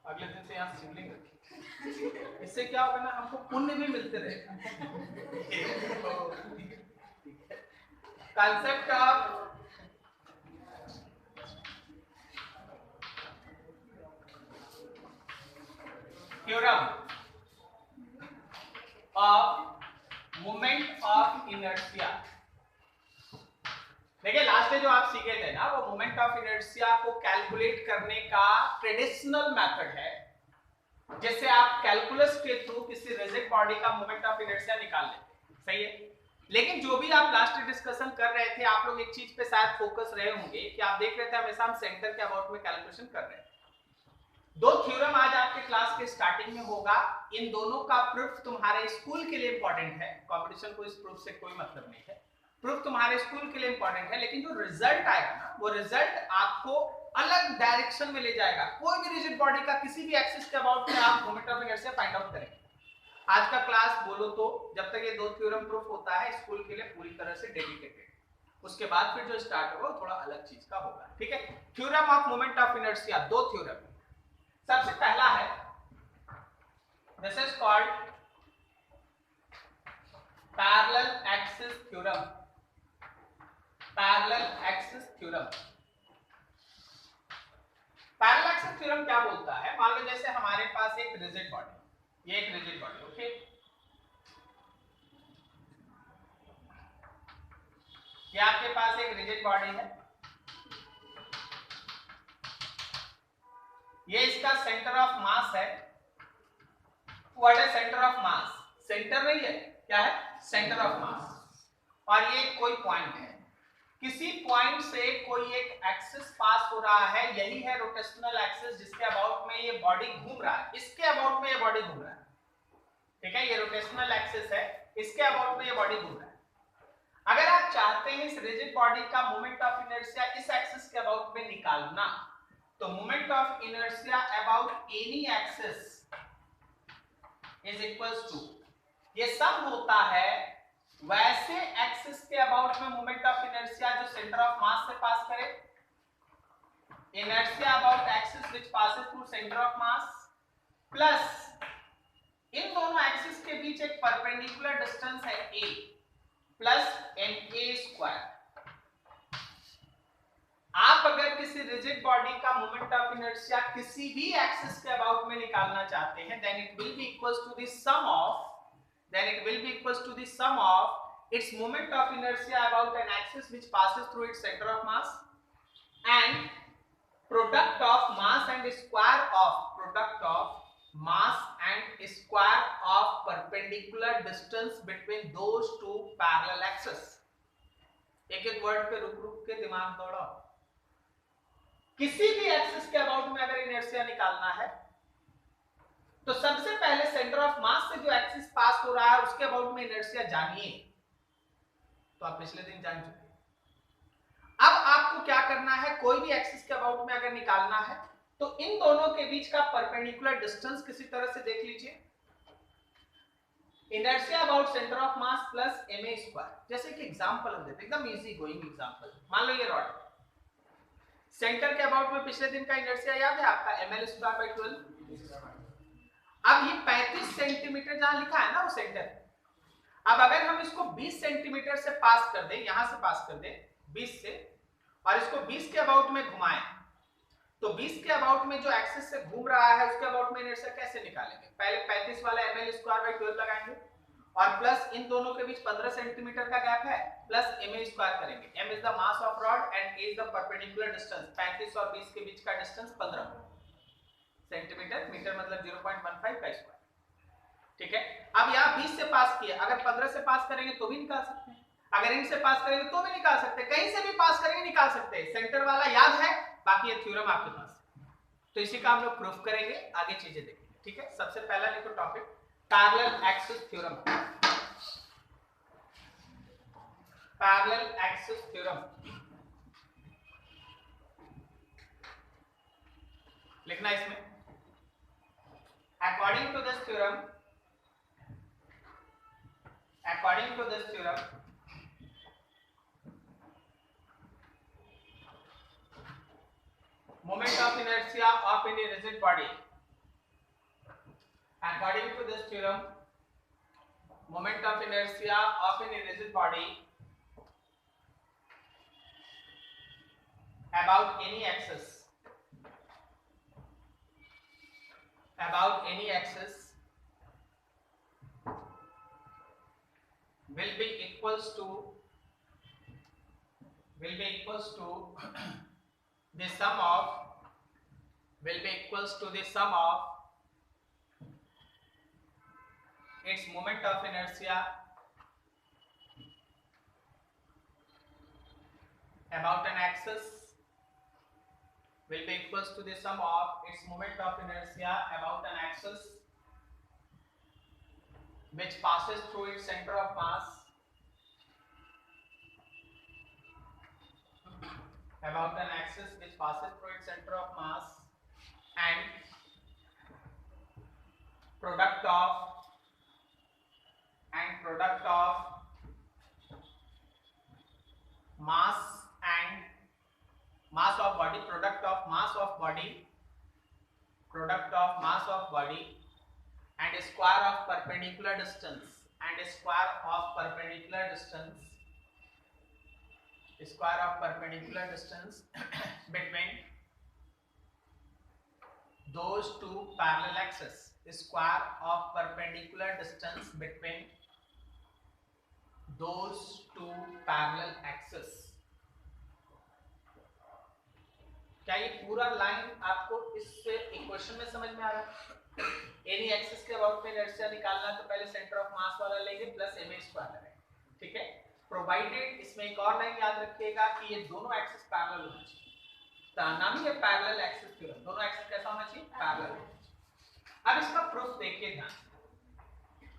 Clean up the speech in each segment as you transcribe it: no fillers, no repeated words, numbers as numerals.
अगले दिन से यहाँ शिवलिंग रखी, इससे क्या होगा ना, हमको पुण्य भी मिलते रहेगा। Concept of theorem of moment of inertia. देखिए लास्ट में जो आप सीखे थे ना, वो मोमेंट ऑफ इनर्शिया को कैलकुलेट करने का ट्रेडिशनल मेथड है, जिससे आप कैलकुलस के थ्रू किसी रिजिड बॉडी का मोमेंट ऑफ इनर्शिया निकाल लेते, सही है। लेकिन जो भी आप लास्ट डिस्कशन कर रहे थे, आप लोग एक चीज पे शायद फोकस रहे होंगे कि आप देख रहे थे हमेशा हम सेंटर के अबाउट में कैलकुलेशन कर रहे हैं। दो थ्योरम आज आपके क्लास के स्टार्टिंग में होगा, इन दोनों का प्रूफ तुम्हारे स्कूल के लिए इंपॉर्टेंट है, कंपटीशन को इस प्रूफ से कोई मतलब नहीं है, प्रूफ तुम्हारे स्कूल के लिए इंपॉर्टेंट है, लेकिन जो रिजल्ट आएगा ना, वो रिजल्ट आपको अलग डायरेक्शन में ले जाएगा। कोई भी रिजिड बॉडी का किसी भी एक्सिस के अबाउट में आप moment of inertia find out करेंगे। आज का क्लास बोलो तो जब तक ये दो थ्योरम प्रूफ होता है स्कूल के लिए पूरी तरह से डेडिकेटेड, उसके बाद फिर जो स्टार्ट होगा थोड़ा अलग चीज का होगा, ठीक है। Theorem of moment of inertia, दो थ्योरम। सबसे पहला है, this is called parallel axis theorem. Parallel axis theorem, parallel axis theorem क्या बोलता है, मान लो जैसे हमारे पास एक रिजिड बॉडी, ये एक रिजिड बॉडी, ओके, ये आपके पास एक रिजिड बॉडी है, ये इसका सेंटर ऑफ मास है। What is centre of mass? Centre नहीं है, क्या है? Centre of mass. और ये कोई पॉइंट है, किसी पॉइंट से कोई एक एक्सिस पास हो रहा है, यही है रोटेशनल एक्सिस, जिसके अबाउट में ये बॉडी घूम रहा है, इसके अबाउट में ये बॉडी घूम रहा है, ठीक है, ये रोटेशनल एक्सिस है, इसके अबाउट में ये बॉडी घूम रहा है। अगर आप चाहते हैं इस रिजिड बॉडी का मोमेंट ऑफ इनर्शिया इस एक्सिस के अबाउट में निकालना, तो moment of inertia about any axis is equals to, ये सब होता है वैसे एक्सिस के अबाउट में मोमेंट ऑफ इनर्शिया जो सेंटर ऑफ मास से पास करे, inertia about axis which passes through centre of mass, plus इन दोनों एक्सिस के बीच एक परपेंडिकुलर डिस्टेंस है a प्लस na²। आप अगर किसी रिजिड बॉडी का मोमेंट ऑफ इनर्शिया किसी भी एक्सिस के अबाउट में निकालना चाहते हैं, then it will be equals to the sum of, then it will be equals to the sum of its moment of inertia about an axis which passes through its center of mass and product of mass and square of product of mass and square of perpendicular distance between those two parallel axes। एक एक word पे रुक रुक के दिमाग दौड़ाओ। किसी भी axis के अबाउट में अगर इनर्शिया निकालना है तो सबसे पहले सेंटर ऑफ मास से जो एक्सिस पास हो रहा है उसके अबाउट में इनर्शिया जानिए, तो आप पिछले दिन जान चुके। अब आपको क्या करना है, कोई भी एक्सिस के अबाउट में अगर निकालना है तो इन दोनों के बीच का परपेंडिकुलर डिस्टेंस किसी तरह से देख लीजिए, inertia about centre of mass plus ma²। जैसे कि एग्जांपल हम देते हैं, एकदम इजी गोइंग एग्जांपल, मान लो ये रॉड, सेंटर के अबाउट में पिछले दिन का इनर्शिया याद है आपका, ml²/12। अब ये 35 सेंटीमीटर जहां लिखा है ना वो सेंटर, अब अगर हम इसको 20 सेंटीमीटर से पास कर दें, यहां से पास कर दें 20 से, और इसको 20 के अबाउट में घुमाएं, तो 20 के अबाउट में जो एक्सिस से घूम रहा है उसके अबाउट में इनर्शिया कैसे निकालेंगे? पहले 35 वाला ml²/12 लगाएंगे और प्लस इन दोनों के बीच 15 सेंटीमीटर का गैप है, प्लस ma² करेंगे। m is the mass of rod and a is the perpendicular distance. 35 और 20 के बीच का डिस्टेंस 15 सेंटीमीटर, मीटर मतलब 0.15 का स्क्वायर, ठीक है। अब यहाँ 20 से पास किया, अगर 15 से पास करेंगे तो भी निकाल सकते हैं, अगर इनसे पास करेंगे तो भी निकाल सकते हैं, कहीं से भी पास करेंगे निकाल सकते हैं। सेंटर वाला याद है, बाकी ये थ्योरम आपके पास है, तो इसी का हम लोग प्रूफ करेंगे, आगे चीजें देखेंगे, ठीक है। सबसे पहला लिखो topic, parallel axis theorem. Parallel axis theorem लिखना इसमें, according to this theorem moment of inertia of any rigid body according to this theorem, moment of inertia of an rigid body about any axis will be equals to the sum of its moment of inertia about an axis will be equals to the sum of its moment of inertia about an axis which passes through its center of mass and product of mass of body, product of mass of body and square of perpendicular distance between those two parallel axes. Square of perpendicular distance between those two parallel axes. क्या ये पूरा line आपको इससे equation में समझ में आ रहा है? एनी एक्सिस के अबाउट में इनर्शिया निकालना तो पहले सेंटर ऑफ मास वाला लेंगे प्लस ma स्क्वायर लगाएंगे, ठीक है। प्रोवाइडेड, इसमें एक और लाइन याद रखिएगा कि ये दोनों एक्सिस पैरेलल होना चाहिए, तो नाम ही है पैरेलल एक्सिस थ्योरम। दोनों एक्सिस कैसा होना चाहिए? पैरेलल। अब इसका प्रूफ देखिए ध्यान।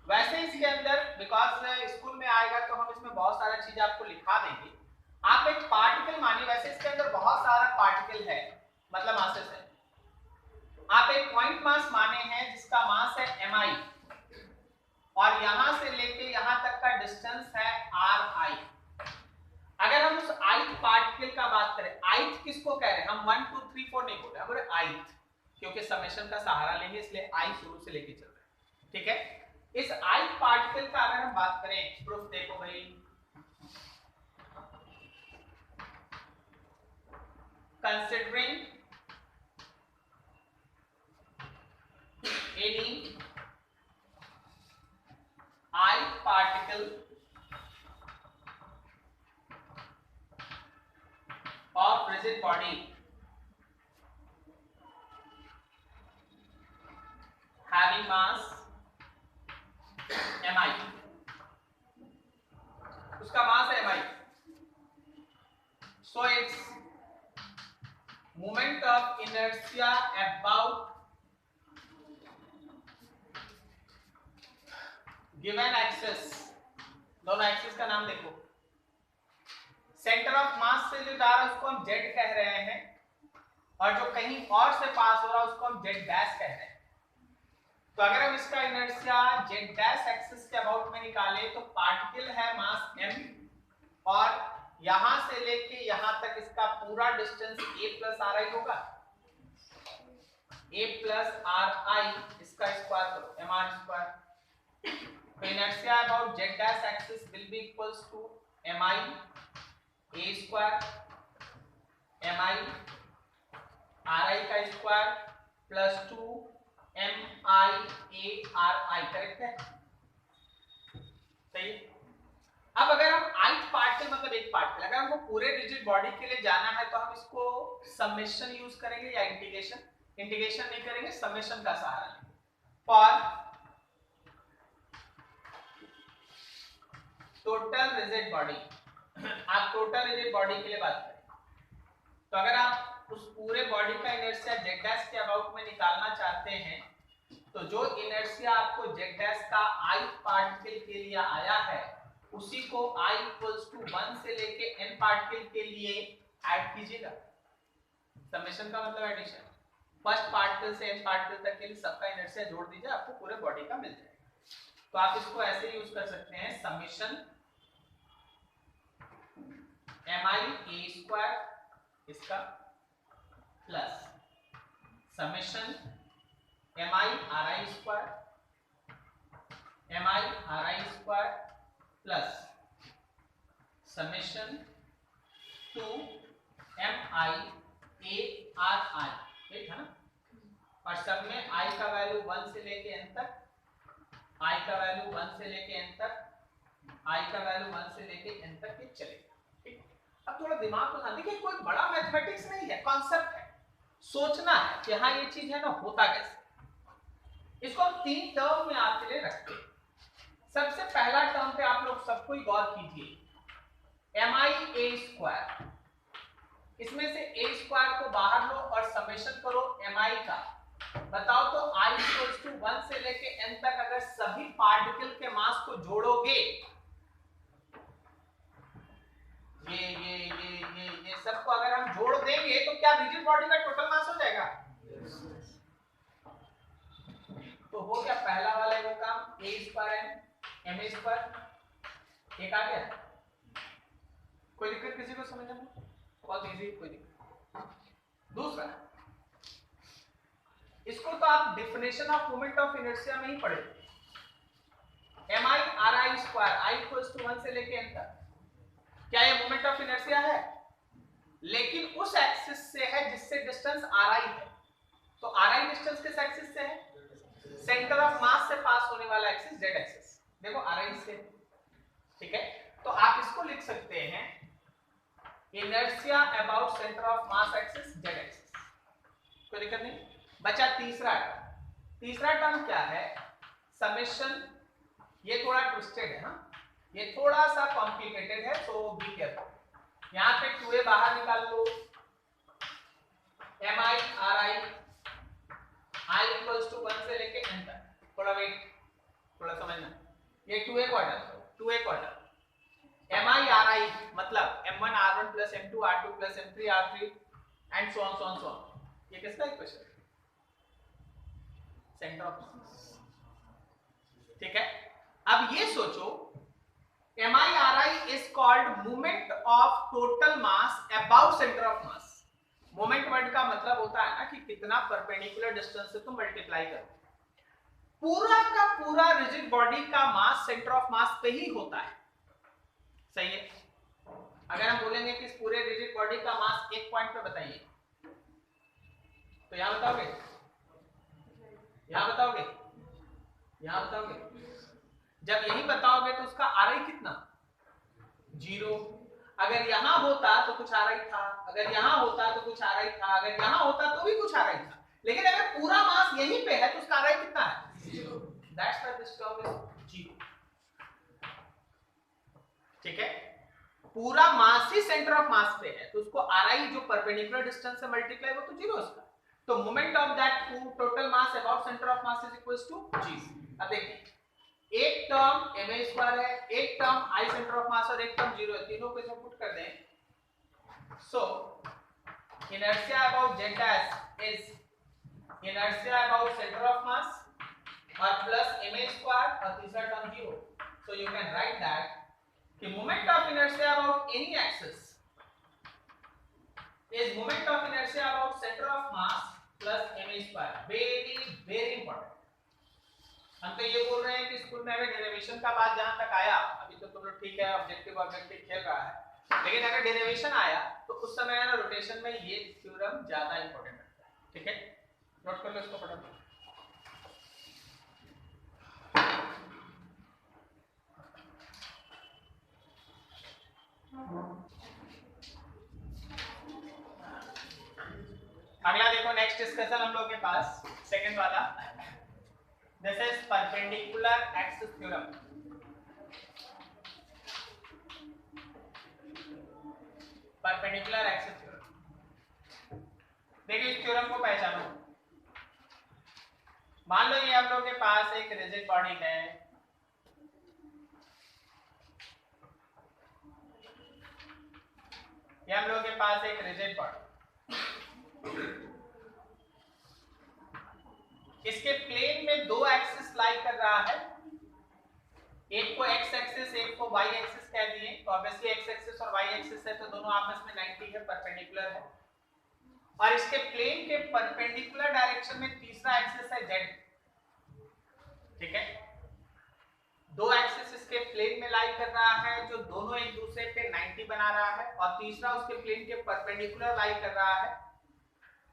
वैसे इसके अंदर बिकॉज स्कूल में आएगा तो हम इसमें बहुत सारा चीज आपको लिखा देंगे। आप एक पार्टिकल मानिए, वैसे इसके अंदर बहुत सारा पार्टिकल है, मतलब मासेस है। आप एक पॉइंट मास माने हैं जिसका मास है mi और यहां से लेके यहां तक का डिस्टेंस है ri। अगर हम उस ith पार्टिकल का बात करें, ith किसको कह रहे हैं हम? 1 2 3 4 नहीं बोल रहे, हम बोल रहे ith, क्योंकि समेशन का सहारा लेंगे इसलिए i शुरू से लेके चल रहे हैं, ठीक है। इस ith पार्टिकल का अगर हम बात करें, प्रूफ देखो भाई, considering any ith particle of rigid body having mass mi, उसका मास है mi, so its moment of inertia about given axis, दोनों एक्सिस का नाम देखो। सेंटर ऑफ मास से जो जा रहा है उसको हम z कह रहे हैं और जो कहीं और से पास हो रहा है उसको हम z डैश कह रहे हैं। तो अगर हम इसका इनर्शिया z डैश एक्सिस के अबाउट में निकाले तो पार्टिकल है मास m और यहां से लेके यहां तक इसका पूरा डिस्टेंस a प्लस ri होगा। a प्लस ri इसका स्क्वायर करो, mr स्क्वायर। तो inertia about z dash axis will be equals to mi a square mi ri का square plus 2 mi a ri, correct है? सही। अब अगर हम ith पार्टिकल मतलब एक पार्टिकल, अगर हमको पूरे रिजिड बॉडी के लिए जाना है तो हम इसको समेशन यूज करेंगे या इंटीग्रेशन? इंटीग्रेशन नहीं करेंगे, समेशन का सहारा लेंगे। फॉर टोटल रिजिड बॉडी, आप टोटल रिजिड बॉडी के लिए बात करें तो अगर आप उस पूरे बॉडी का इनर्शिया z डैश के अबाउट में निकालना चाहते हैं तो जो इनर्शिया आपको z डैश का ith पार्टिकल के लिए आया है उसी को i इक्वल्स टू 1 से लेके n पार्टिकल के लिए ऐड कीजिएगा। समेशन का मतलब एडिशन। फर्स्ट पार्टिकल से n पार्टिकल तक के लिए सबका इनर्शिया जोड़ दीजिए, आपको पूरे बॉडी का मिल जाएगा। तो आप इसको ऐसे यूज कर सकते हैं, समेशन mi a स्क्वायर इसका plus summation mi ri square MI RI² plus summation 2 MI ARI, ठीक है ना। और सब में I का वैल्यू 1 से लेके n तक, I का वैल्यू 1 से लेके n तक, I का वैल्यू 1 से लेके n तक ये चलेगा, ठीक। अब थोड़ा दिमाग को शांति, देखिए कोई बड़ा मैथमेटिक्स नहीं है, कॉन्सेप्ट है, सोचना है कि हाँ ये चीज है ना, होता कैसे। इसको हम 3 टर्म में आपके लिए रखते हैं। सबसे पहला टर्म पे आप लोग सबको ही गौर कीजिए, MI A²। इसमें से A² को बाहर लो और समेशन करो MI का। बताओ तो I = 1 से लेके n तक अगर सभी पार्टिकल के मास को जोड़ोगे, ये सबको अगर हम जोड़ देंगे तो क्या रिजिड बॉडी का टोटल मास हो जाएगा? तो हो गया पहला वाला वो काम, A² MA²। एक आ गया, कोई दिक्कत किसी को समझने में? बहुत इजी, कोई दिक्कत। दूसरा, इसको तो आप definition of moment of inertia में ही पढ़े, MI RI², I = 1 से लेके n तक। क्या ये मोमेंट ऑफ इनर्शिया है? लेकिन उस एक्सिस से है जिससे डिस्टेंस RI है। तो RI डिस्टेंस किस एक्सिस से है? सेंटर ऑफ मास से पास होने वाला एक्सिस Z एक्सिस। देखो RI से, ठीक है। तो आप इसको लिख सकते हैं inertia about centre of mass axis Z axis. कोई दिक्कत नहीं। बचा तीसरा टर्म। तीसरा टर्म क्या है? समेशन। ये थोड़ा ट्विस्टेड है ना, ये थोड़ा सा कॉम्प्लिकेटेड है, तो बी केयरफुल। यहां पे 2a बाहर निकाल लो, MI RI I = 1 से लेके n तक। थोड़ा वेट, थोड़ा समझना, ये 2a क्वार्टर MI RI मतलब M1 R1 + M2 R2 + M3 R3 and so on. ये किसका इक्वेशन है? सेंटर ऑफ मास, ठीक है। अब ये सोचो, MI RI is called moment of total mass about centre of mass. Moment word का मतलब होता है ना कि कितना परपेंडिकुलर डिस्टेंस से तुम मल्टीप्लाई करो। पूरा का पूरा रिजिड बॉडी का मास सेंटर ऑफ मास पे ही होता है, सही है। अगर हम बोलेंगे कि इस पूरे रिजिड बॉडी का मास एक पॉइंट पे बताइए, तो यहां बताओगे, यहां बताओगे, यहां बताओगे। जब यही बताओगे तो उसका RI कितना? 0। अगर यहां होता तो कुछ RI था, अगर यहां होता तो कुछ RI था, अगर यहां होता तो भी कुछ RI था। लेकिन अगर पूरा मास यहीं पे है तो उसका RI कितना है? 0। That's why this term is 0, ठीक है। पूरा मास ही सेंटर ऑफ मास पे है, तो उसको RI जो परपेंडिकुलर डिस्टेंस से मल्टीप्लाई, वो तो 0 उसका। तो moment of that total mass about centre of mass is equal to 0। अब देखिए, एक टर्म MA² है, एक term I centre of mass और एक टर्म 0 है, तीनों को इसमें पुट कर दें। So inertia about Z dash is inertia about centre of mass और प्लस MA² और तीसरा term 0। So you can write that कि moment of inertia about any axis is moment of inertia about centre of mass plus MA²। Very very important. हम तो ये बोल रहे हैं कि स्कूल में अगर डेरिवेशन का बात जहां तक आया, अभी तो तुम लोग ठीक है ऑब्जेक्टिव ऑब्जेक्टिव खेल रहा है, लेकिन अगर डेरिवेशन आया तो उस समय ना रोटेशन में ये थ्योरम ज्यादा इंपॉर्टेंट रहता है, ठीक है। नोट कर लो इसको फटाफट। अगला देखो, नेक्स्ट डिस्कशन हम लोग के पास सेकंड वाला, this is perpendicular axis theorem. Perpendicular axis theorem, देखिए इस थ्योरम को पहचानो। मान लो ये हम लोग के पास एक रिजिड बॉडी है, ये हम लोग के पास एक रिजिड बॉडी, इसके प्लेन में दो एक्सिस लाई कर रहा है, एक को x एक्सिस एक को y एक्सिस कह दिए, तो ऑब्वियसली x एक्सिस और y एक्सिस है तो दोनों आपस में 90 है, परपेंडिकुलर है। और इसके प्लेन के परपेंडिकुलर डायरेक्शन में तीसरा एक्सिस है z, ठीक है। दो एक्सिस इसके प्लेन में लाई कर रहा है जो दोनों एक दूसरे पे 90 बना रहा है, और तीसरा उसके प्लेन के परपेंडिकुलर लाई कर रहा है।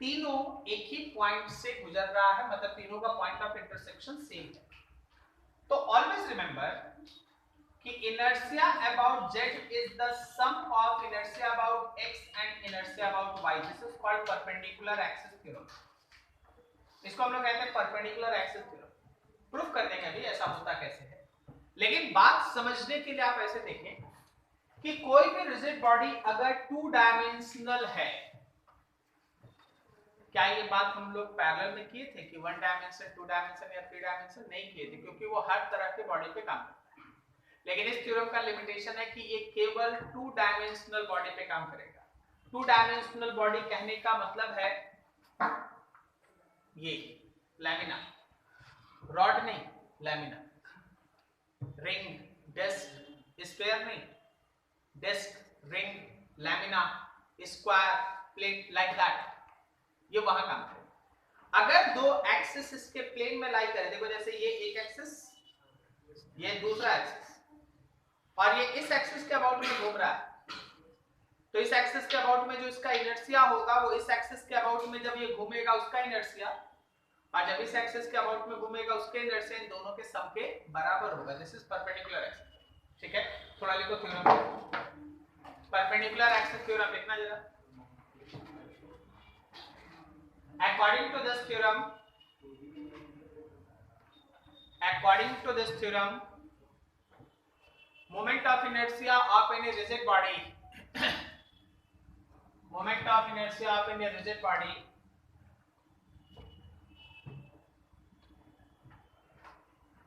तीनों एक ही पॉइंट से गुजर रहा है, मतलब तीनों का पॉइंट ऑफ इंटरसेक्शन सेम है। तो ऑलवेज रिमेंबर कि inertia about z is the sum of inertia about x and inertia about y। This is called perpendicular axis theorem. इसको हम लोग कहते हैं परपेंडिकुलर एक्सिस थ्योरम। प्रूफ करने में भी ऐसा होता कैसे है, लेकिन बात समझने के लिए आप ऐसे देखें कि कोई भी रिजिड बॉडी अगर टू डायमेंशनल है, क्या ये बात हम लोग पैरेलल में किए थे कि वन डायमेंशन, टू डायमेंशन या थ्री डायमेंशन? नहीं किए थे, क्योंकि वो हर तरह के बॉडी पे काम करता है। लेकिन इस थ्योरम का लिमिटेशन है कि ये केवल टू डायमेंशनल बॉडी पे काम करेगा। टू डायमेंशनल बॉडी कहने का मतलब है ये लैमिना, रॉड नहीं, लैमिना, रिंग, डिस्क, स्फीयर नहीं, disc, ring, lamina, square, plate, like that, ये वहां काम करेगा। अगर दो एक्सिस इसके प्लेन में लाई करें, देखो जैसे ये एक एक्सिस, ये दूसरा एक्सिस, और ये इस एक्सिस के अबाउट में घूम रहा है, तो इस एक्सिस के अबाउट में जो इसका इनर्शिया होगा वो इस एक्सिस के अबाउट में जब ये घूमेगा उसका इनर्शिया, और जब इस एक्सिस के अबाउट में घूमेगा उसके इनर्शिया, इन दोनों के सम के बराबर होगा। This is perpendicular axis. ठीक है, थोड़ा लिखो थ्योरम, परपेंडिकुलर एक्सिस थ्योरम लिखना जरा। According to this theorem, moment of inertia of any rigid body, moment of inertia of any rigid body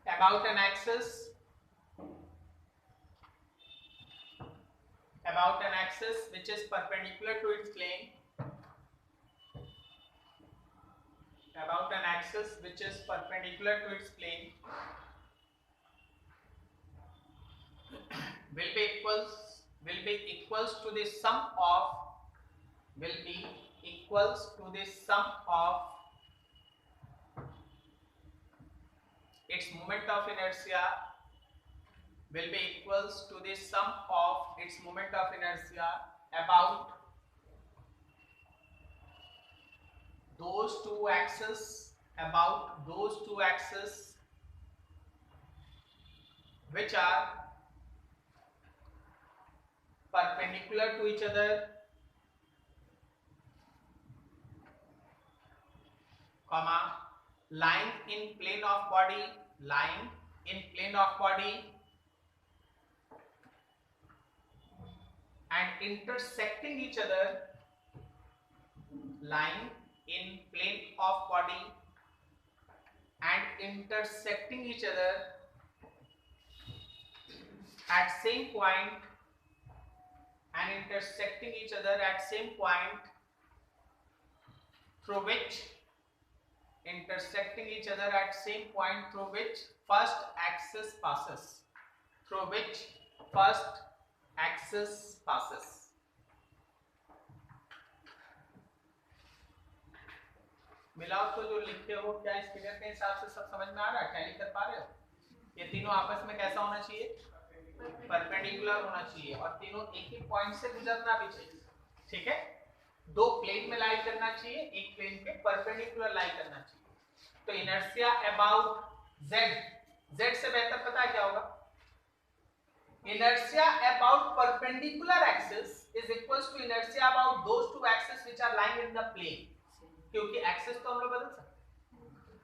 about an axis which is perpendicular to its plane, about an axis which is perpendicular to its plane will be equals to the sum of its moment of inertia, will be equals to the sum of its moment of inertia about those two axes which are perpendicular to each other, comma, lying in plane of body and intersecting each other, lying in plane of body and intersecting each other at same point through which first axis passes, मिलाओ तो जो लिखते हो, क्या इस figure के हिसाब से सब समझ में आ रहा है? टैली कर पा रहे हो? ये तीनों आपस में कैसा होना चाहिए? परपेंडिकुलर होना चाहिए, और तीनों एक ही पॉइंट से गुजरना भी चाहिए। ठीक है, दो प्लेन में लाई करना चाहिए, एक प्लेन पे परपेंडिकुलर लाई करना चाहिए। तो इनर्शिया अबाउट z से बेहतर पता है क्या होगा? Inertia about perpendicular axis is equals to inertia about those two axis which are lying in the plane. क्योंकि एक्सिस तो हम लोग बदल सकते,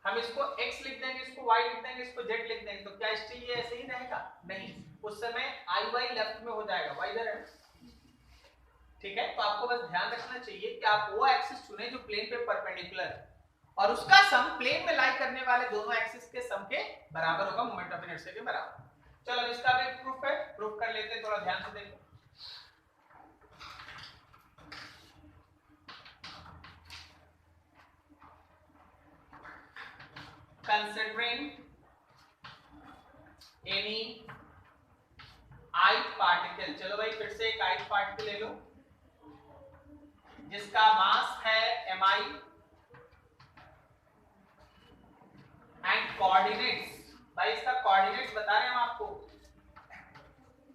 हम इसको x लिख देंगे, इसको y लिख देंगे, इसको z लिख देंगे, तो क्या स्टिल ये ऐसे ही रहेगा? नहीं, उस समय i y लेफ्ट में हो जाएगा, y इधर है। ठीक है, तो आपको बस ध्यान रखना चाहिए कि आप वो एक्सिस चुने जो प्लेन पे परपेंडिकुलर है, और उसका सम प्लेन में लाई करने वाले दोनों एक्सिस के सम के बराबर होगा, मोमेंट ऑफ इनर्शिया के बराबर। चलो अब इसका भी प्रूफ है, प्रूफ कर लेते हैं, थोड़ा ध्यान से देखो। Considering any ith particle, चलो भाई फिर से एक ith पार्टिकल ले लो जिसका मास है mi एंड कोऑर्डिनेट्स भाई इसका कोऑर्डिनेट्स बता रहे हैं हम आपको,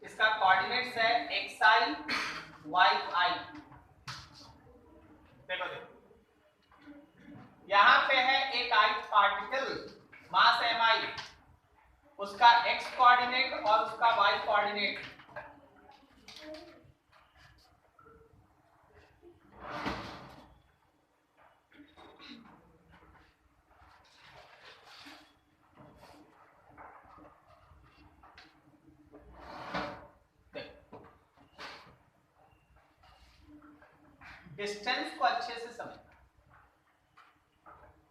इसका कोऑर्डिनेट्स है xi yi। देखो देखो यहां पे है एक ith पार्टिकल मास mi, उसका x कोऑर्डिनेट और उसका y कोऑर्डिनेट। डिस्टेंस को अच्छे से समझना।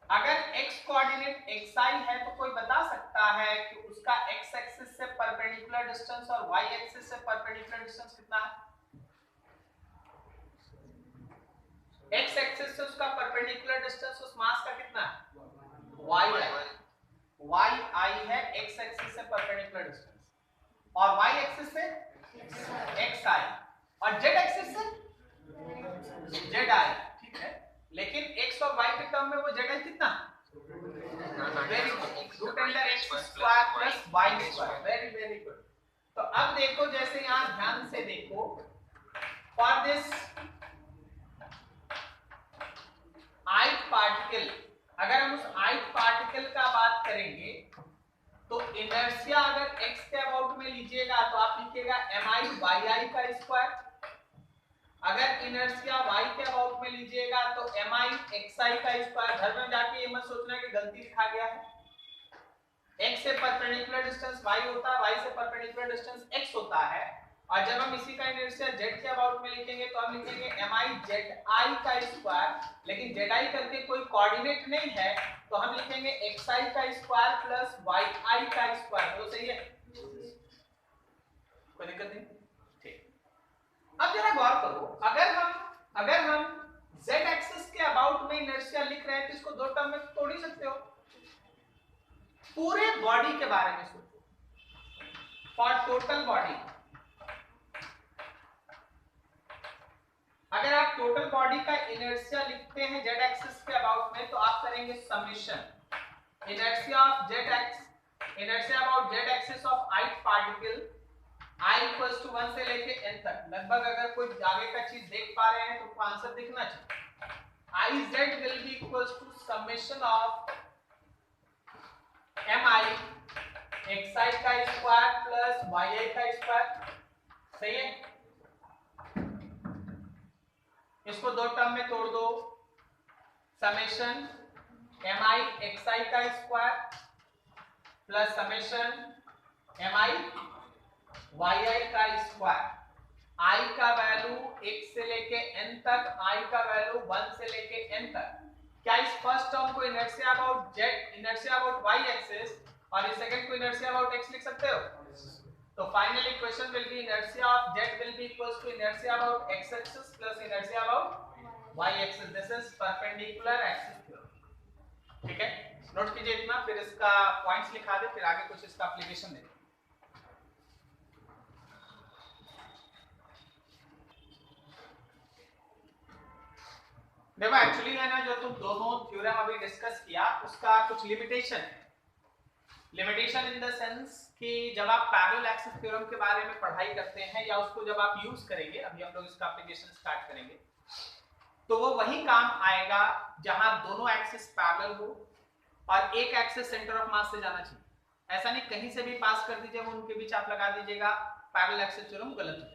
अगर x कोऑर्डिनेट xi है तो कोई बता सकता है कि उसका x एक्सिस से परपेंडिकुलर डिस्टेंस और y एक्सिस से परपेंडिकुलर डिस्टेंस कितना है? x एक्सिस से उसका परपेंडिकुलर डिस्टेंस उस मास का कितना है? yi है x एक्सिस से परपेंडिकुलर डिस्टेंस, और y एक्सिस से xi, और z एक्सिस से zi। ठीक है, लेकिन x और y के टर्म में वो zi कितना? Very good, root under x square plus y square. Very very good. तो अब देखो, जैसे यहां ध्यान से देखो, फॉर दिस ith पार्टिकल, अगर हम उस ith पार्टिकल का बात करेंगे तो इनर्शिया अगर x के अबाउट में लीजिएगा तो आप लिखिएगा mi yi का स्क्वायर। अगर इनर्शिया y के अबाउट में लीजिएगा तो mi xi का स्क्वायर। घर में जाके ये मत सोचना कि गलती लिखा गया है। x से परपेंडिकुलर डिस्टेंस y होता है, y से परपेंडिकुलर डिस्टेंस x होता है, और जब हम इसी का इनर्शिया z के अबाउट में लिखेंगे तो हम लिखेंगे mi zi का स्क्वायर। लेकिन zi करके कोई कोऑर्डिनेट नहीं है तो हम लिखेंगे xi का स्क्वायर प्लस yi का स्क्वायर। तो सही है, कोई दिक्कत नहीं। अब जरा गौर करो, अगर हम z एक्सिस के अबाउट में इनर्शिया लिख रहे हैं तो इसको दो टर्म में तोड़ ही सकते हो। पूरे बॉडी के बारे में सोचो, फॉर टोटल बॉडी। अगर आप टोटल बॉडी का इनर्शिया लिखते हैं z एक्सिस के अबाउट में तो आप करेंगे summation inertia of inertia about z axis of ith particle I equals to 1 से लेके n तक। लगभग अगर कोई आगे का चीज देख पा रहे हैं तो आंसर दिखना चाहिए। Iz will be equals to summation of mi xi का स्क्वायर प्लस yi का स्क्वायर। सही है, इसको दो टर्म में तोड़ दो, समेशन mi xi का square plus summation mi yi का स्क्वायर। i का वैल्यू 1 से लेके n तक, i का वैल्यू 1 से लेके n तक। क्या इस फर्स्ट टर्म को इनर्शिया अबाउट y एक्सिस और इस सेकंड को इनर्शिया अबाउट x लिख सकते हो? तो final equation will be inertia of z will be equals to inertia about x axis plus inertia about y axis. This is perpendicular axis theorem. ठीक है, note कीजिए इतना, फिर इसका पॉइंट्स लिखा दे, फिर आगे कुछ इसका एप्लीकेशन देखते हैं। देखो एक्चुअली है ना, जो तुम दोनों थ्योरम अभी डिस्कस किया उसका कुछ लिमिटेशन इन द सेंस कि जब आप पैरेलल एक्सिस थ्योरम के बारे में पढ़ाई करते हैं या उसको जब आप यूज करेंगे, अभी हम लोग इसका एप्लीकेशन स्टार्ट करेंगे, तो वो वही काम आएगा जहां दोनों एक्सिस पैरेलल हो और एक एक्सिस सेंटर ऑफ मास से जाना चाहिए। ऐसा नहीं कहीं से भी पास कर दीजिएगा, उनके बीच आप लगा दीजिएगा, पैरेलल एक्सिस थ्योरम गलत हो जाएगा।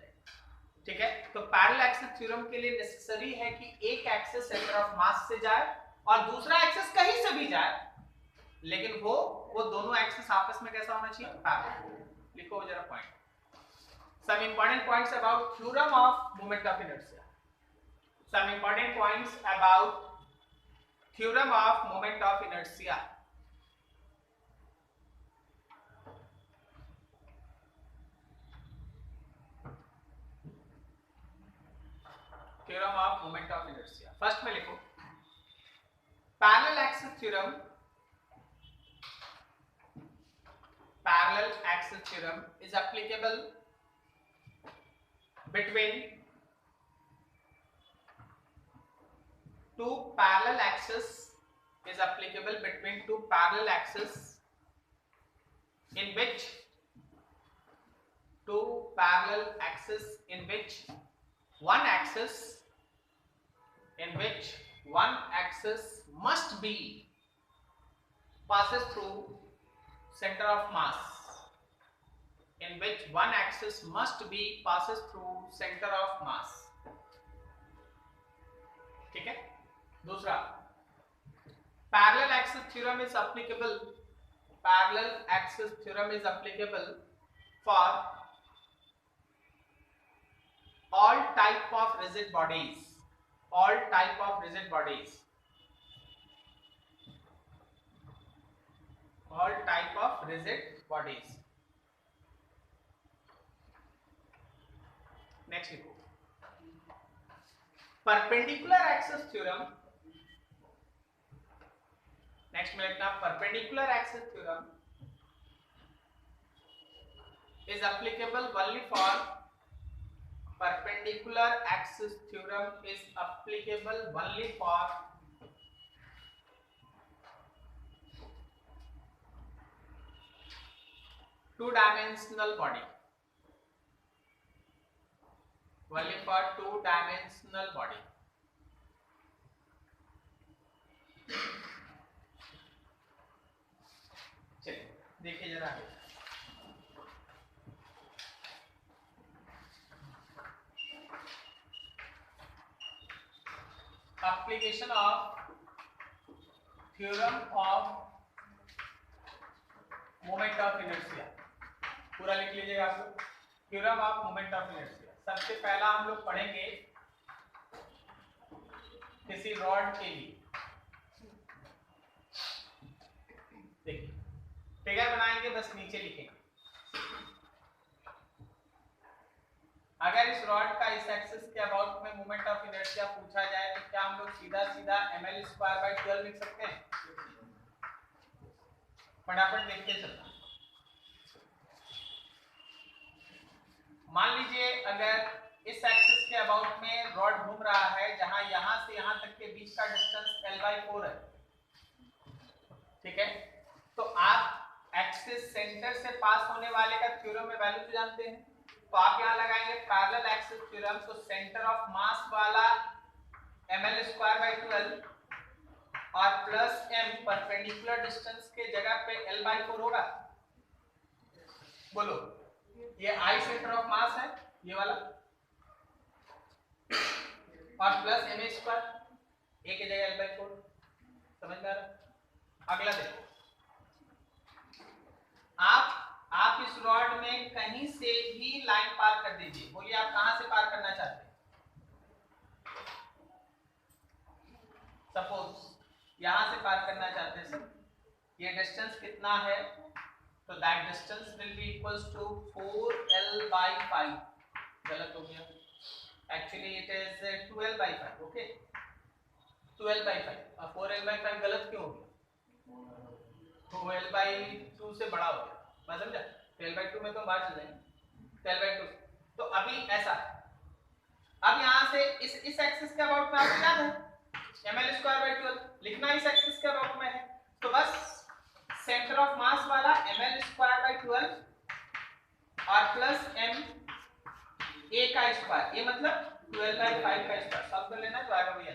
ठीक है, तो पैरेलल एक्सिस थ्योरम के लिए नेसेसरी है कि एक एक्सिस सेंटर ऑफ मास से जाए और दूसरा एक्सिस कहीं से भी जाए, लेकिन वो दोनों एक्सिस आपस में कैसा होना चाहिए? पैरेलल। लिखो जरा point, some important points about theorem of moment of inertia. Some important points about theorem of moment of inertia. Theorem of moment of inertia first में लिखो, parallel axis theorem is applicable between two parallel axes in which two parallel axes in which one axis must be passes through center of mass, in which one axis must be passes through center of mass. ठीक है। दूसरा, parallel axis theorem is applicable for all type of rigid bodies. Next लिखो, perpendicular axis theorem. Next में लिखना perpendicular axis theorem is applicable only for two-dimensional body. चलिए देखिए जरा, application of theorem of moment of inertia, पूरा लिख लीजिएगा आप लोग। Theorem of moment of inertia, सबसे पहला हम लोग पढ़ेंगे किसी रॉड के लिए। देखिए फिगर बनाएंगे, बस नीचे लिखेंगे। अगर इस रॉड का इस एक्सिस के अबाउट में मोमेंट ऑफ इनर्शिया पूछा जाए तो क्या हम लोग सीधा ml²/12 लिख सकते हैं? फटाफट देखते चलना। मान लीजिए अगर इस एक्सिस के अबाउट में रॉड घूम रहा है, जहां यहां से यहां तक के बीच का डिस्टेंस l/4 है, ठीक है। तो आप एक्सिस सेंटर से पास होने वाले का थ्योरम में वैल्यू तो जानते हैं, तो आप यहां लगाएंगे पैरेलल एक्सिस थ्योरम। तो सेंटर ऑफ मास वाला ml²/12 और प्लस m परपेंडिकुलर डिस्टेंस के जगह पे l/4 होगा। बोलो, ये I सेंटर ऑफ मास है ये वाला, और प्लस ma², a की जगह l/4। समझ में आ रहा? अगला देखो, आप इस रॉड में कहीं से भी लाइन पार कर दीजिए। बोलिए आप कहां से पार करना चाहते हैं? सपोज यहां से पार करना चाहते हैं सर, ये डिस्टेंस कितना है? तो that distance will be equals to 4l/5। गलत हो गया, एक्चुअली इट इज 12/5। ओके, 12/5 और 4l/5 गलत क्यों हो गया? 12/2 से बड़ा हो गया, मैं समझा। 12/2 में तो बाहर चल जाएंगे, 12/2। तो अभी ऐसा, अब यहां से इस एक्सिस के अबाउट में आपको याद है ml²/12 लिखना इस एक्सिस के अबाउट में है, तो बस सेंटर ऑफ मास वाला ml²/12 और प्लस m a का स्क्वायर, ये मतलब 12/5 का स्क्वायर, सब कर लेना जो आएगा भैया।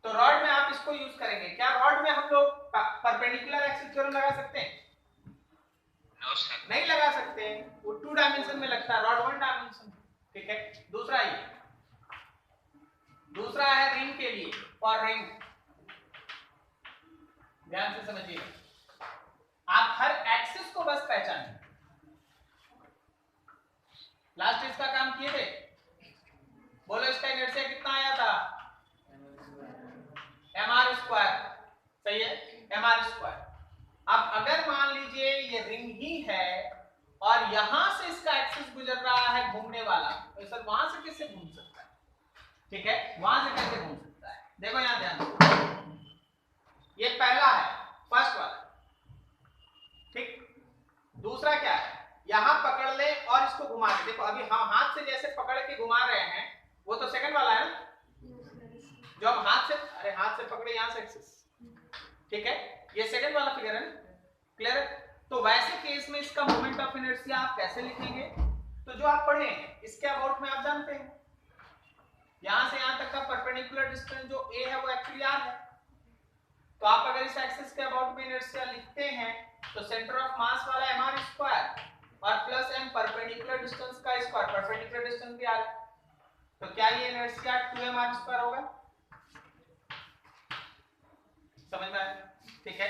तो रॉड में आप इसको यूज करेंगे। क्या रॉड में हम लोग परपेंडिकुलर एक्सिस थ्योरम लगा सकते हैं? नहीं लगा सकते, वो 2 डायमेंशन में लगता है, रॉड 1 डायमेंशन। ठीक है। दूसरा है रिंग के लिए, फॉर रिंग। ध्यान से समझिए, आप हर एक्सिस को बस पहचानिए। लास्ट इसका काम किए थे, बोलो इसका इनर्शिया कितना आया था? mr²। सही है, mr²। अब अगर मान लीजिए ये रिंग ही है और यहां से इसका एक्सिस गुजर रहा है घूमने वाला, तो सर वहां से कैसे घूम सकता है? ठीक है, वहां से कैसे घूम सकता है? देखो यहां ध्यान दो, ये पहला है, फर्स्ट वाला, ठीक। दूसरा क्या है, यहां पकड़ ले और इसको घुमा दे। देखो अभी हम हाथ से जैसे पकड़ के घुमा रहे हैं, वो तो सेकंड वाला है ना, जो हम हाथ से पकड़े यहां से एक्सिस, ठीक है, ये सेकंड वाला फिगर है ना, क्लियर है? तो वैसे केस में इसका मोमेंट ऑफ इनर्शिया आप कैसे लिखेंगे? तो जो आप पढ़े हैं इसके अबाउट में आप जानते हैं, यहां से यहां तक का परपेंडिकुलर डिस्टेंस जो a है वो एक्चुअली r है। तो आप अगर इस एक्सिस के अबाउट में इनर्शिया लिखते हैं तो सेंटर ऑफ मास वाला mr स्क्वायर और प्लस m परपेंडिकुलर डिस्टेंस का स्क्वायर, परपेंडिकुलर डिस्टेंस भी r है, तो क्या ये इनर्शिया 2mr स्क्वायर होगा? समझ में आया? ठीक है।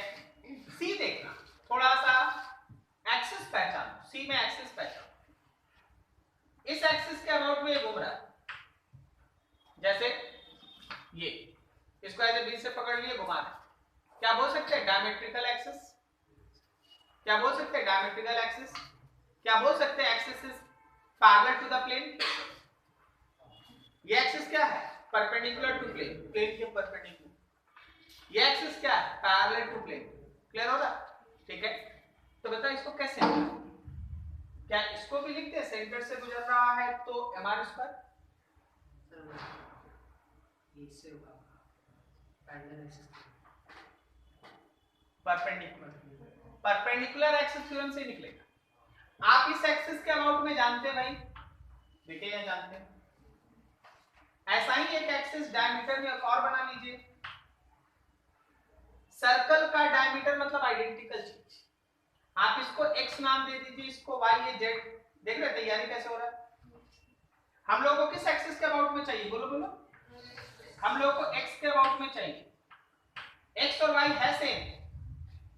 सी देखना, थोड़ा सा एक्सिस पहचान, सी में एक्सिस पहचान। इस एक्सिस के अबाउट में ये घूम रहा है, जैसे ये, इसको ऐसे बीच से पकड़ लिए घुमा रहे, क्या बोल सकते हैं? Diametrical axis. क्या बोल सकते हैं? Diametrical axis. क्या बोल सकते हैं? Axis is parallel to the plane. ये एक्सिस क्या है? परपेंडिकुलर टू प्लेन, प्लेन के परपेंडिकुलर। ये एक्सिस क्या है? Parallel to plane. क्लियर होगा? ठीक है। तो बताओ इसको कैसे लिखें? क्या इसको भी लिखते हैं? सेंटर से गुजर रहा है तो mr स्क्वायर, इससे होगा parallel axis, perpendicular axis theorem से निकलेगा। आप इस एक्सिस के अबाउट में जानते हैं भाई, देखिए यहां जानते हैं। ऐसा ही एक एक्सिस डायमीटर में एक और बना लीजिए। सर्कल का डायमीटर मतलब आइडेंटिकल चीज, आप इसको x नाम दे दीजिए, इसको y, ये z। देख रहे तैयारी कैसे हो रहा है? हम लोगों को किस एक्सिस के अबाउट में चाहिए? बोलो बोलो। हम लोगों को x के अबाउट में चाहिए। x और y है सेम,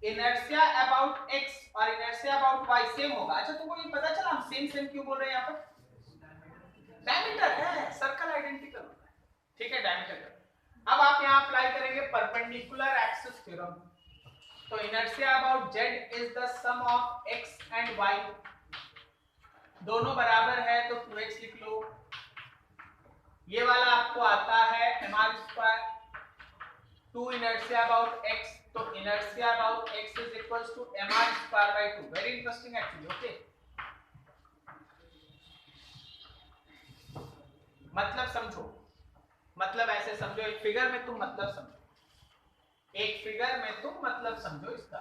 इनर्शिया अबाउट x और इनर्शिया अबाउट y सेम होगा। अच्छा तुमको ये पता चला हम सेम सेम क्यों बोल रहे हैं यहाँ पर? डायमीटर है, सर्कल आइडेंटिकल होता है। ठीक है, डायमीटर। अब आप यहाँ अप्लाई करेंगे परपेंडिकुलर एक्सिस थ्योरम। तो inertia about z is the sum of x and y, दोनों बराबर है तो 2x लिख लो। ये वाला आपको आता है mr square, 2 inertia about x, तो inertia about x is equals to mr square by 2। Very interesting actually. Okay, मतलब समझो, मतलब ऐसे समझो, एक फिगर में तुम मतलब समझो, एक फिगर में तुम मतलब समझो इसका।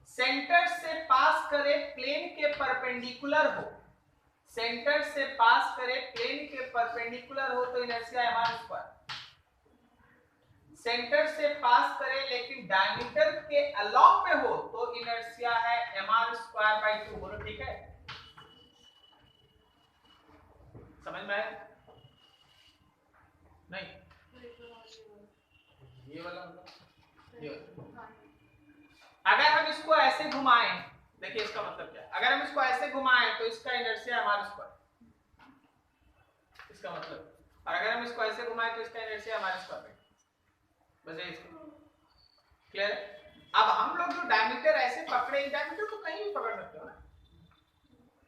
सेंटर से पास करे प्लेन के परपेंडिकुलर हो, सेंटर से पास करे प्लेन के परपेंडिकुलर हो तो इनर्शिया mr स्क्वायर। सेंटर से पास करे लेकिन डायमीटर के अलोंग में हो तो इनर्शिया है mr स्क्वायर बाय 2। बोलो ठीक है? समझ में आया? नहीं, ये वाला ये वाला। अगर हम इसको ऐसे घुमाएं, देखिए इसका मतलब क्या है? अगर हम इसको ऐसे घुमाएं तो इसका इनर्शिया mr स्क्वायर, इसका मतलब। और अगर हम इसको ऐसे घुमाएं तो इसका इनर्शिया mr स्क्वायर। बस ये इसको क्लियर है? अब हम लोग जो डायमीटर ऐसे पकड़े, डायमीटर तो कहीं भी पकड़ सकते हो ना,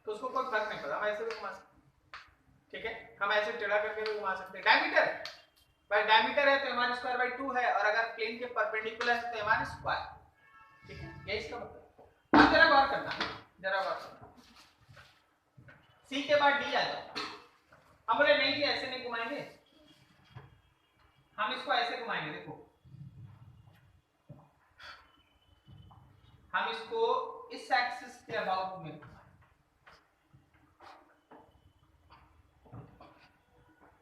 तो उसको कोई फर्क नहीं पड़ता, हम ऐसे भी घुमा सकते। ठीक है, हम ऐसे टेढ़ा करके भी घुमा सकते हैं। डायमीटर भाई, डायमीटर है तो mr स्क्वायर बाय 2 है, और अगर प्लेन के परपेंडिकुलर है तो mr स्क्वायर। ठीक है, ये इसका मतलब। अब जरा गौर करना, जरा गौर करना। सी के बाद डी आ जाओ। हम बोले नहीं जी ऐसे नहीं घुमाएंगे, हम इसको ऐसे घुमाएंगे। देखो हम इसको इस एक्सिस के अबाउट में घुमाएंगे।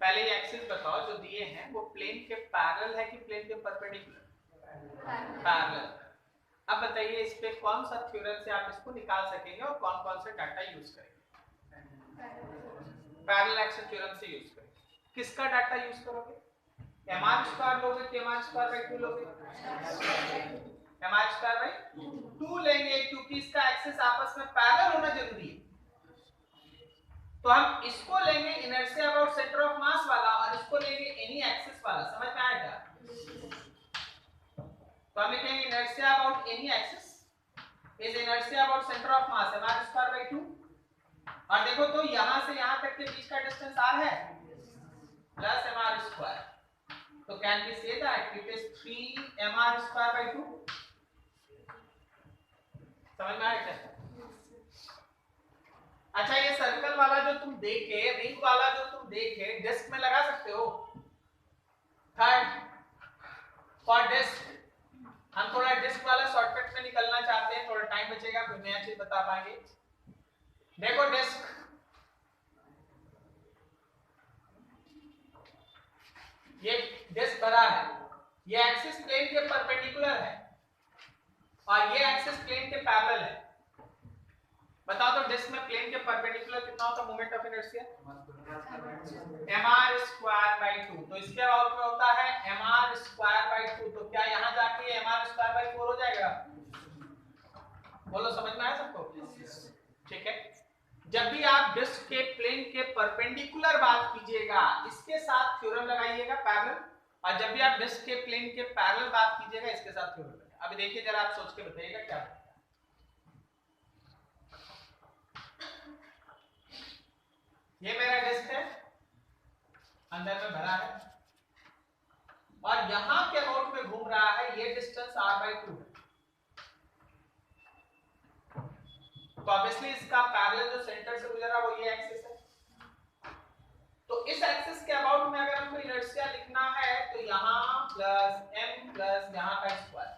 पहले ये एक्सिस बताओ जो दिए हैं वो प्लेन के पैरेलल है कि प्लेन के परपेंडिकुलर? पैरेलल। अब बताइए इस पे कौन सा थ्योरम से आप इसको निकाल सकेंगे और कौन कौन से डाटा यूज करेंगे? पैरेलल एक्सिस थ्योरम से यूज करेंगे। किसका डाटा यूज करोगे? mr स्क्वायर लोगे कि mr स्क्वायर बाय 2 लोगे? mr स्क्वायर बाय 2 लेंगे, क्योंकि इसका एक्सिस आपस में पैरेलल होना जरूरी है। तो हम इसको लेंगे इनर्शिया अबाउट सेंटर ऑफ मास वाला, और इसको लेंगे एनी एक्सिस वाला। समझ में आया क्या? तो हम लिखेंगे inertia about any axis is inertia about centre of mass mr square by 2। और देखो तो यहां से यहां तक के बीच का डिस्टेंस r है प्लस mr स्क्वायर, तो can be say that it is 3 mr square by 2। समझ में आया क्या? अच्छा, ये सर्कल वाला जो तुम देखे, रिंग वाला जो तुम देखे, डिस्क में लगा सकते हो। थर्ड फॉर डिस्क, हम थोड़ा डिस्क वाला शॉर्टकट में निकलना नया चीज बता पाएंगे। देखो डिस्क, ये डिस्क भरा है, ये एक्सिस प्लेन के परपेंडिकुलर है और ये एक्सिस प्लेन के पैरेलल है। बताओ तो डिस्क में प्लेन के परपेंडिकुलर कितना होता है moment of inertia? mr square by 2। तो इसके अबाउट में होता है mr स्क्वायर बाई 2। तो क्या यहाँ जाके mr स्क्वायर बाई 4 हो जाएगा? बोलो समझ में आया सबको? ठीक है। जब भी आप डिस्क के प्लेन के परपेंडिकुलर बात कीजिएगा इसके साथ थ्योरम लगाइएगा पैरेलल, और जब भी आप डिस्क के प्लेन के पैरेलल बात कीजिएगा इसके साथ थ्योरम लगाइएगा। अभी देखिए जरा, आप सोच के बताइएगा क्या होगा। ये मेरा डिस्क है, अंदर में भरा है और यहां के अबाउट में घूम रहा है, ये डिस्टेंस r/2 है। तो ऑब्वियसली इसका पैरेलल जो सेंटर से गुजर रहा है वो ये एक्सिस है। तो इस एक्सिस के अबाउट में अगर हमको इनर्शिया लिखना है तो यहाँ प्लस m प्लस यहाँ का स्क्वायर।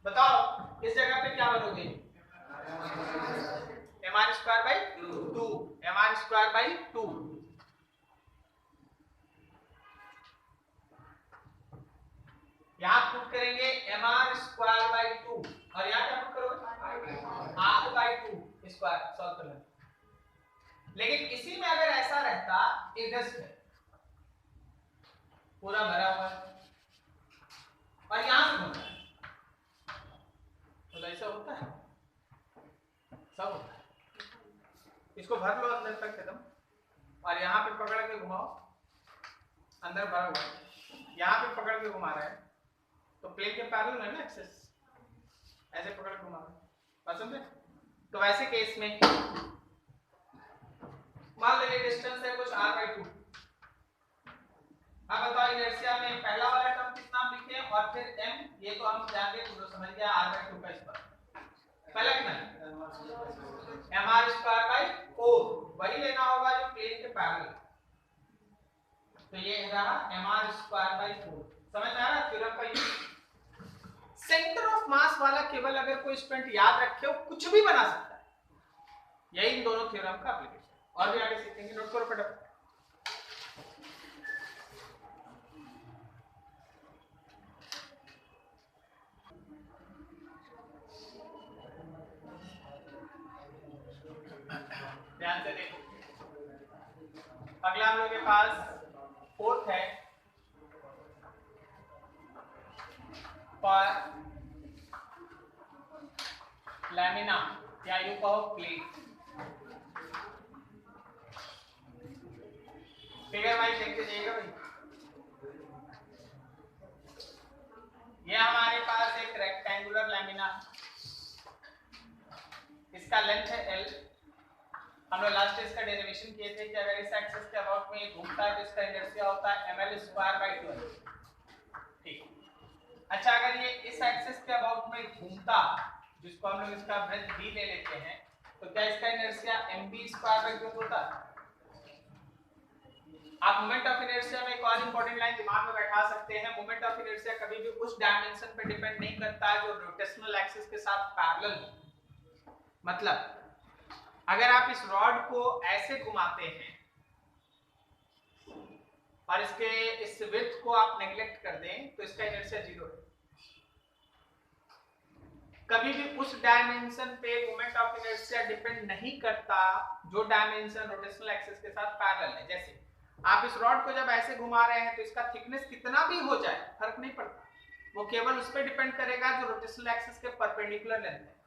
बताओ इस जगह पे क्या बनोगे? mr square by 2, mr square by 2। यहाँ पुट करेंगे mr स्क्वायर बाई 2 और यहाँ क्या पुट करोगे? r बाई 2 स्क्वायर सॉल्व कर लेंगे। लेकिन इसी में अगर ऐसा रहता, एक डिस्क है पूरा भरा हुआ है और यहाँ से घूम रहा है, तो ऐसा होता है? सब होता है। इसको भर लो अंदर तक खत्म और यहाँ पे पकड़ के घुमाओ, अंदर भरा हुआ है, यहाँ पे पकड़ के घुमा रहा है तो प्लेन के पैरेलल है ना एक्सिस, ऐसे पकड़ के घुमा रहा है। बात समझे? तो वैसे केस में मान लीजिए डिस्टेंस है कुछ r/2। अब बताओ इनर्शिया में पहला वाला टर्म कितना हम लिखे और फिर m, ये तो हम जान गए, तो समझ गया r/2 का स्क्वायर। पहला कितना? mr स्क्वायर बाई 4, वही लेना होगा जो प्लेन के पैरेलल। तो ये रहा mr स्क्वायर बाई 4। समझ में आ रहा है थ्योरम का यूज? सेंटर ऑफ मास वाला केवल अगर कोई स्टूडेंट याद रखे हो कुछ भी बना सकता है, यही इन दोनों थ्योरम का एप्लीकेशन। और भी आगे सीखेंगे, नोट करो फटाफट। ध्यान से देखो, अगला हम लोग के पास फोर्थ है पर लैमिना या यूं कहो प्लेट। फिगर वाइज देखते जाइएगा भाई। ये हमारे पास एक रेक्टेंगुलर लैमिना है, इसका लेंथ है L। हम लोग लास्ट इसका डेरिवेशन किए थे कि अगर इस एक्सिस के अबाउट में घूमता है तो इसका इनर्शिया होता है ml स्क्वायर बाई 12। ठीक। अच्छा, अगर ये इस एक्सिस के अबाउट में घूमता, जिसको हम लोग इसका ब्रेथ b ले लेते हैं, तो क्या इसका इनर्शिया mb स्क्वायर बाई 12 होता है? आप मोमेंट ऑफ इनर्शिया में एक और इंपॉर्टेंट लाइन दिमाग में बैठा सकते हैं। मोमेंट ऑफ इनर्शिया कभी भी उस डायमेंशन पे डिपेंड नहीं करता है जो रोटेशनल एक्सिस के साथ पैरेलल हो। मतलब अगर आप इस रॉड को ऐसे घुमाते हैं और इसके इस विड्थ को आप नेग्लेक्ट कर दें तो इसका इनर्शिया 0 है। कभी भी उस डायमेंशन पे मोमेंट ऑफ इनर्शिया डिपेंड नहीं करता जो डायमेंशन रोटेशनल एक्सिस के साथ पैरेलल है। जैसे आप इस रॉड को जब ऐसे घुमा रहे हैं तो इसका थिकनेस कितना भी हो जाए फर्क नहीं पड़ता, वो केवल उस पर डिपेंड करेगा जो रोटेशनल एक्सिस के परपेंडिकुलर लेंथ है।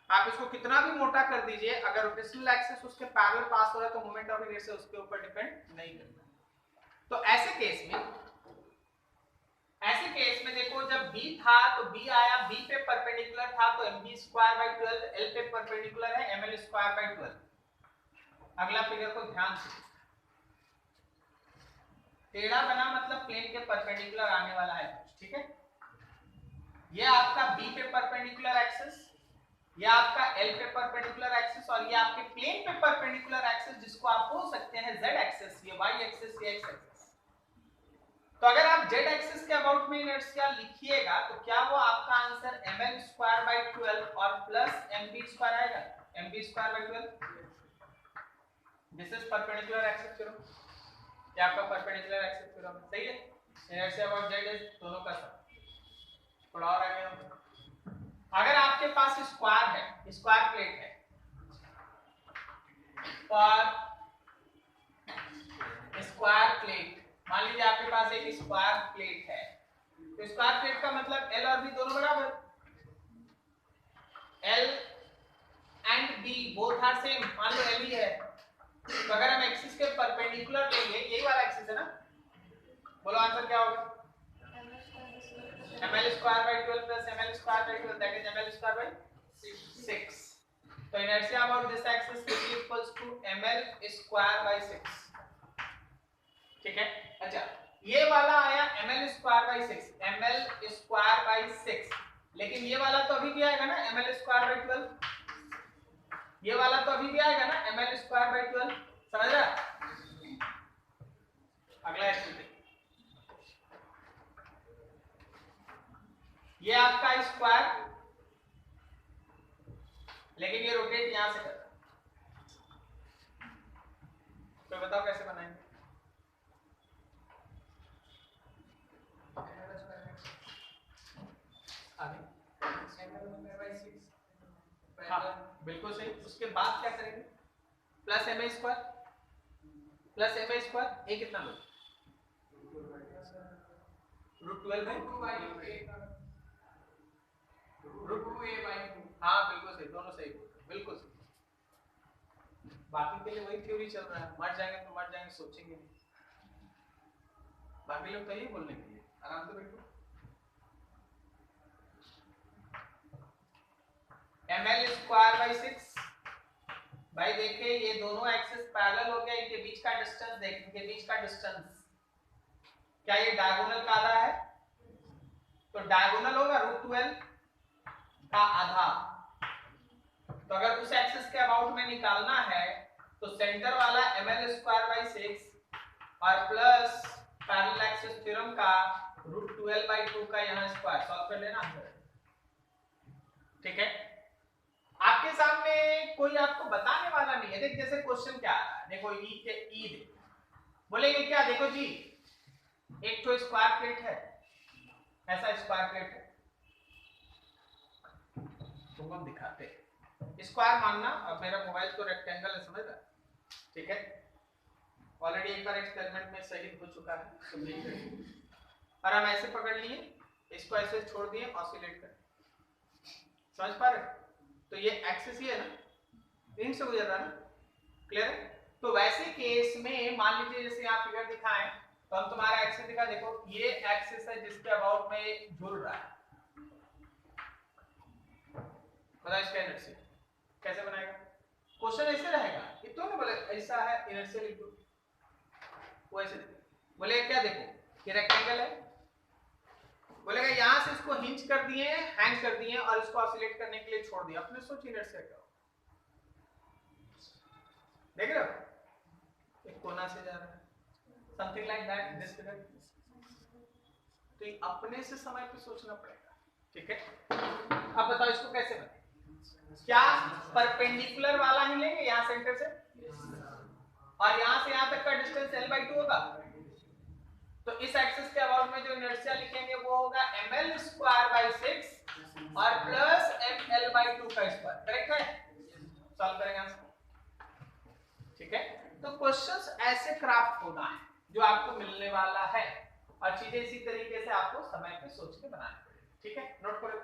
आप इसको कितना भी मोटा कर दीजिए, अगर रोटेशनल एक्सिस उसके पैरेलल पास हो रहा है तो मोमेंट ऑफ इनर्शिया उसके ऊपर डिपेंड नहीं करता। तो ऐसे केस में देखो, जब b था तो b आया, b पे परपेंडिकुलर था तो mb स्क्वायर बाई 12, l पे परपेंडिकुलर है ml स्क्वायर बाई 12। अगला फिगर को ध्यान से, टेढ़ा बना मतलब प्लेन के परपेंडिकुलर आने वाला है, ठीक है? ये आपका b पे परपेंडिकुलर एक्सिस, ये आपका l पे परपेंडिकुलर एक्सिस और ये आपके प्लेन पे परपेंडिकुलर एक्सिस जिसको आप बोल सकते हैं z एक्सिस, ये y एक्सिस, ये x एक्सिस। तो अगर आप z एक्सिस के अबाउट में इनर्शिया लिखिएगा तो क्या वो आपका आंसर ml²/12 और प्लस mv² आएगा, mv²/12। This is perpendicular axis theorem, ये आपका परपेंडिकुलर एक्सिस थ्योरम सही है। इनर्शिया अबाउट z इज दोनों का सम। थोड़ा और आगे अगर आपके पास स्क्वायर है, स्क्वायर प्लेट है और स्क्वायर प्लेट, मान लीजिए आपके पास एक स्क्वायर प्लेट है, तो स्क्वायर प्लेट का मतलब L और B दोनों बराबर, L and B both are same, मान लो L ही है, तो अगर हम एक्सिस के परपेंडिकुलर लेंगे, यही वाला एक्सिस है ना, बोलो आंसर क्या होगा, ml²/12 plus ml²/12 that is ml²/6। तो inertia about this axis will be equals to ml²/6, ठीक है। अच्छा ये वाला आया ml²/6, ml²/6, लेकिन ये वाला तो अभी भी आएगा ना ml²/12, ये वाला तो अभी भी आएगा ना ml²/12, समझ रहा। अगला एक्सप्रेशन, ये आपका स्क्वायर, लेकिन ये रोटेट यहां से कर रहा है, तो बताओ कैसे बनाएंगे। हाँ बिल्कुल सही, उसके बाद क्या करेंगे, प्लस ma² प्लस ma², ए कितना लो, √12/√2a/2, हाँ बिल्कुल सही, दोनों सही, बिल्कुल सही। बाकी के लिए वही थ्योरी चल रहा है, मर जाएंगे तो मर जाएंगे, सोचेंगे नहीं, बाकी लोग तो यही बोलने के लिए, आराम से बैठो। ml²/6, भाई देखिए ये दोनों एक्सिस पैरेलल हो गया, इनके बीच का डिस्टेंस देखें, इनके बीच का डिस्टेंस क्या ये डायगोनल का आधा है, तो डायगोनल होगा √12 का आधा, तो अगर उस एक्सिस के अबाउट में निकालना है तो सेंटर वाला ml²/6 और प्लस पैरेलल एक्सिस थ्योरम का √12/2 का यहां स्क्वायर, सॉल्व कर लेना, ठीक है। आपके सामने कोई आपको बताने वाला नहीं है, देख जैसे क्वेश्चन क्या आ रहा है, देखो ई के ई बोलेंगे क्या, देखो जी एक तो स्क्वायर प्लेट है, ऐसा स्क्वायर प्लेट है, तुमको हम दिखाते हैं, स्क्वायर मानना, अब मेरा मोबाइल तो रेक्टेंगल है, समझ रहा, ठीक है, ऑलरेडी एक बार एक्सपेरिमेंट में सही हो चुका है, तो नहीं करेंगे, और हम ऐसे पकड़ लिए, इसको ऐसे छोड़ दिए, ऑसिलेट कर, समझ पा रहे, तो ये एक्सिस ही है ना, इन से गुजर रहा है ना, क्लियर है। तो वैसे केस में मान लीजिए जैसे यहाँ फिगर दिखाएं, तो हम तुम्हारा एक्सिस दिखा, देखो ये एक्सिस है जिसके अबाउट में झूल रहा है, बताओ इसका इनर्शिया कैसे बनाएगा, क्वेश्चन ऐसे रहेगा, ये तो ना बोले ऐसा है इनर्शिया लिख दो, वो ऐसे बोले क्या, देखो ये रेक्टेंगल है, बोलेगा यहां से इसको हिंज कर दिए, हैंग कर दिए और इसको ऑसिलेट करने के लिए छोड़ दिया, अपने सोच इनर्शिया क्या हो, देख रहे हो एक कोना से जा रहा है, something like that, this figure, तो ये अपने से समय पे सोचना पड़ेगा, ठीक है। अब बताओ इसको कैसे बने, क्या परपेंडिकुलर वाला ही लेंगे यहां सेंटर से, और यहां से यहां तक का डिस्टेंस L/2 होगा, तो इस एक्सिस के अबाउट में जो इनर्शिया लिखेंगे वो होगा ml²/6 और प्लस ml/2 का स्क्वायर, करेक्ट है, सॉल्व करेंगे आंसर, ठीक है। तो क्वेश्चंस ऐसे क्राफ्ट होना है जो आपको मिलने वाला है, और चीजें इसी तरीके से आपको समय पे सोच के बनानी पड़ेगी, ठीक है, नोट करो।